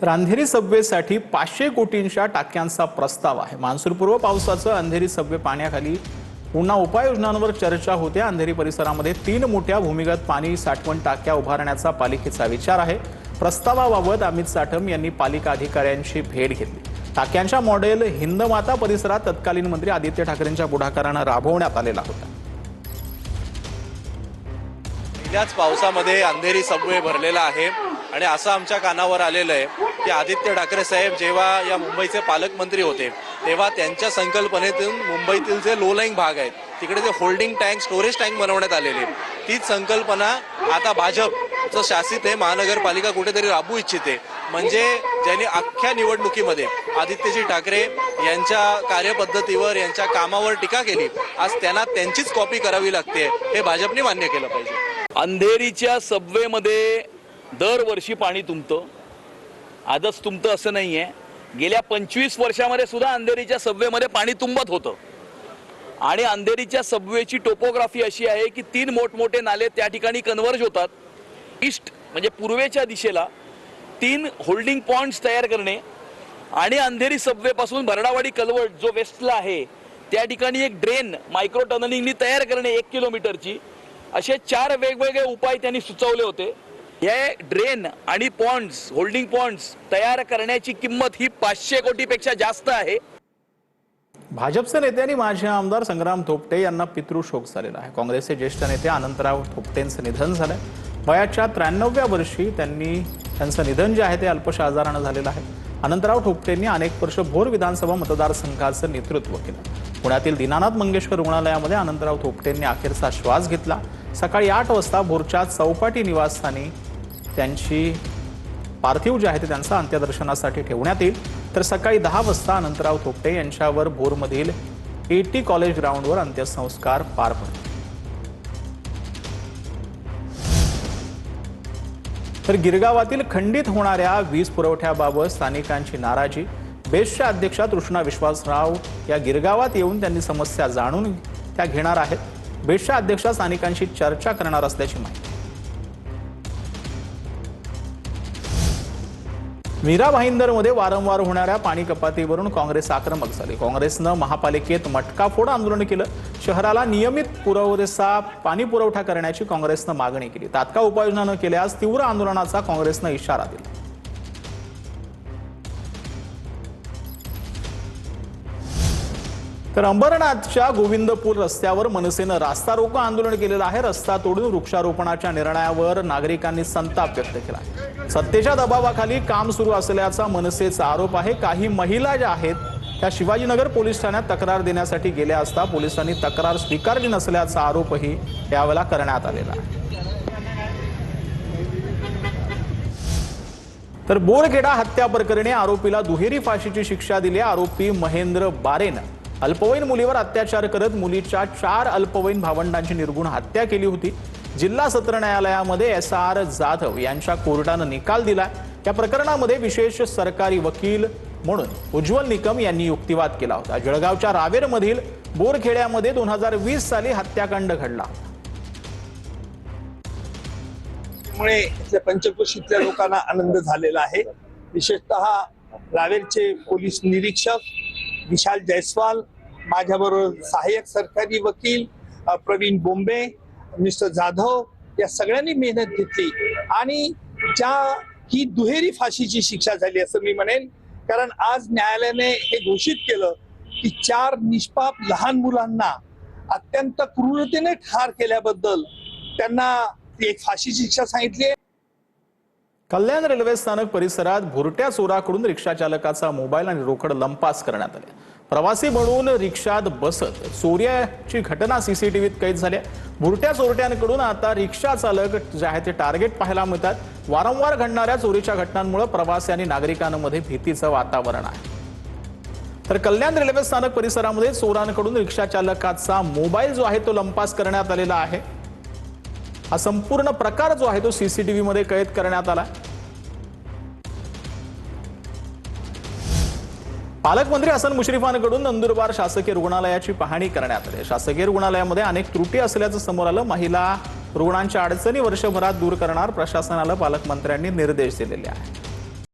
तर अंधेरी सबवेसाठी 500 कोटींच्या टाक्यांचा प्रस्ताव आहे। मान्सूनपूर्व पावसाचं अंधेरी सबवे पाण्याखाली पुन्हा उपाययोजनांवर चर्चा होते। अंधेरी परिसरामध्ये 3 मोठ्या भूमिगत पाणी साठवण टाक्या उभारण्याचा पालिकेचा विचार आहे। प्रस्तावाबाबत अमित साठम यांनी पालिका अधिकाऱ्यांची भेट घेतली। टाक्यांचा मॉडेल हिंदमाता परिसरात तत्कालीन मंत्री आदित्य ठाकरेंच्या पुढाकाराने राबवण्यात आलेला होता। पहिल्याच पावसामध्ये अंधेरी सबवे भरलेला आहे आणि असं आमच्या कानावर आलेलं आहे की आदित्य ठाकरे साहेब जेव्हा या मुंबईचे पालकमंत्री होते तेव्हा त्यांच्या संकल्पनेतून मुंबईतील जे लो लाईंग भाग आहेत तिकडे जे होल्डिंग टँक स्टोरेज टँक बनवण्यात आलेले, तीच संकल्पना आता भाजपचं शासित आहे महानगरपालिका कुठेतरी राबवू इच्छिते। म्हणजे ज्यांनी अख्ख्या निवडणुकीमध्ये आदित्यजी ठाकरे यांच्या कार्यपद्धतीवर यांच्या कामावर टीका केली, आज त्यांना त्यांचीच कॉपी करावी लागते, हे भाजपने मान्य केलं पाहिजे। अंधेरीच्या सबवेमध्ये दरवर्षी पाणी तुंबतं, आजच तुंबतं असं नाहीये। गेल्या 25 वर्षामध्ये सुद्धा अंधेरीच्या सबवेमध्ये पाणी तुंबत होतं आणि अंधेरीच्या सबवेची टोपोग्राफी अशी आहे की 3 मोठमोठे नाले त्या ठिकाणी कन्वर्ज होतात। ईस्ट म्हणजे पूर्वेच्या दिशेला 3 होल्डिंग पॉइंट्स तयार करणे आणि अंधेरी सबवे पासून भरडावाडी कलवट जो वेस्टला आहे त्या ठिकाणी एक ड्रेन मायक्रो टनलिंगनी तयार करणे 1 किलोमीटरची, असे 4 वेगवेगळे उपाय त्यांनी सुचवले होते। हे ड्रेन आणि पॉन्ड्स होल्डिंग पॉन्ड्स तयार करण्याची किंमत ही 500 कोटीपेक्षा जास्त आहे। भाजपचे नेते आणि माजी आमदार संग्राम थोपटे यांना पितृशोक झालेला आहे। काँग्रेसचे ज्येष्ठ नेते अनंतराव थोपटेंचं निधन झालंय। वयाच्या 93व्या वर्षी त्यांचं निधन जे आहे ते अल्पशा आजाराने झालेलं आहे। अनंतराव थोपटेंनी अनेक वर्ष भोर विधानसभा मतदारसंघाचं नेतृत्व केलं। पुण्यातील दीनानाथ मंगेशकर रुग्णालयामध्ये अनंतराव थोपटेंनी अखेरचा श्वास घेतला। सकाळी 8 वाजता भोरच्या चौपाटी निवासस्थानी त्यांची पार्थिव जे आहे ते त्यांचा अंत्यदर्शनासाठी ठेवण्यात येईल। तर सकाळी 10 वाजता अनंतराव थोपटे यांच्यावर भोरमधील एटी कॉलेज ग्राउंडवर अंत्यसंस्कार पार पडले। तर गिरगावातील खंडित होणाऱ्या वीज पुरवठ्याबाबत स्थानिकांची नाराजी। बेस्टच्या अध्यक्षा तृष्णा विश्वासराव या गिरगावात येऊन त्यांनी समस्या जाणून त्या घेणार आहेत। बेस्टच्या अध्यक्षा स्थानिकांशी चर्चा करणार असल्याची माहिती। मीरा भाईंदरमध्ये वारंवार होणाऱ्या पाणी कपातीवरून काँग्रेस आक्रमक झाली। काँग्रेसनं महापालिकेत मटकाफोड आंदोलन केलं। शहराला नियमित पुरवठा पाणी पुरवठा करण्याची काँग्रेसनं मागणी केली। तात्काळ उपाययोजना न केल्यास तीव्र आंदोलनाचा काँग्रेसनं इशारा दिला। तर अंबरनाथच्या गोविंदपूर रस्त्यावर मनसेनं रास्ता रोको आंदोलन केलेलं आहे। रस्ता तोडून वृक्षारोपणाच्या निर्णयावर नागरिकांनी संताप व्यक्त केला। सत्तेच्या दबावाखाली काम सुरू असल्याचा मनसेचा आरोप आहे। काही महिला ज्या आहेत त्या शिवाजीनगर पोलीस ठाण्यात तक्रार देण्यासाठी गेल्या असता पोलिसांनी तक्रार स्वीकारली नसल्याचा आरोपही यावेळेला करण्यात आलेला आहे। तर बोरखेडा हत्या प्रकरणी आरोपीला दुहेरी फाशीची शिक्षा दिली। आरोपी महेंद्र बारेनं अल्पवयीन मुलीवर अत्याचार करत मुलीच्या 4 अल्पवयीन भावंडांची निर्गुण हत्या केली होती। जिल्हा सत्र न्यायालयामध्ये SR जाधव यांच्या कोर्टानं निकाल दिला। या प्रकरणामध्ये विशेष सरकारी वकील म्हणून उज्ज्वल निकम यांनी युक्तिवाद केला होता। जळगावच्या रावेरमधील बोरखेड्यामध्ये 2020 साली हत्याकांड घडला। त्यामुळे पंचक्रोशीतल्या लोकांना आनंद झालेला आहे। विशेषतः रावेरचे पोलीस निरीक्षक विशाल जयस्वाल, माझ्याबरोबर सहाय्यक सरकारी वकील प्रवीण बोंबे, मिस्टर जाधव या सगळ्यांनी मेहनत घेतली आणि ही दुहेरी फाशीची शिक्षा झाली असं मी म्हणेन। कारण आज न्यायालयाने हे घोषित केलं की 4 निष्पाप लहान मुलांना अत्यंत क्रूरतेने ठार केल्याबद्दल त्यांना एक फाशीची शिक्षा सांगितली आहे। कल्याण रेल्वे स्थानक परिसरात भुरट्या चोराकडून रिक्षा चालकाचा मोबाईल आणि रोकड लंपास करण्यात आले। प्रवासी म्हणून रिक्षात बसत चोऱ्याची घटना सीसीटीव्हीत कैद झाली। भुरट्या चोरट्यांकडून आता रिक्षा चालक जे आहे ते टार्गेट पाहायला मिळतात। वारंवार घडणाऱ्या चोरीच्या घटनांमुळे प्रवासी आणि नागरिकांमध्ये भीतीचं वातावरण आहे। तर कल्याण रेल्वे स्थानक परिसरामध्ये चोरांकडून रिक्षा चालकाचा मोबाईल जो आहे तो लंपास करण्यात आलेला आहे। हा संपूर्ण प्रकार जो आहे तो सीसीटीव्ही मध्ये कैद करण्यात आला। पालकमंत्री हसन मुश्रीफांकडून नंदुरबार शासकीय रुग्णालयाची पाहणी करण्यात आली। शासकीय रुग्णालयामध्ये अनेक त्रुटी असल्याचं समोर आलं। महिला रुग्णांच्या अडचणी वर्षभरात दूर करणार प्रशासनाला पालकमंत्र्यांनी निर्देश दिलेले आहेत।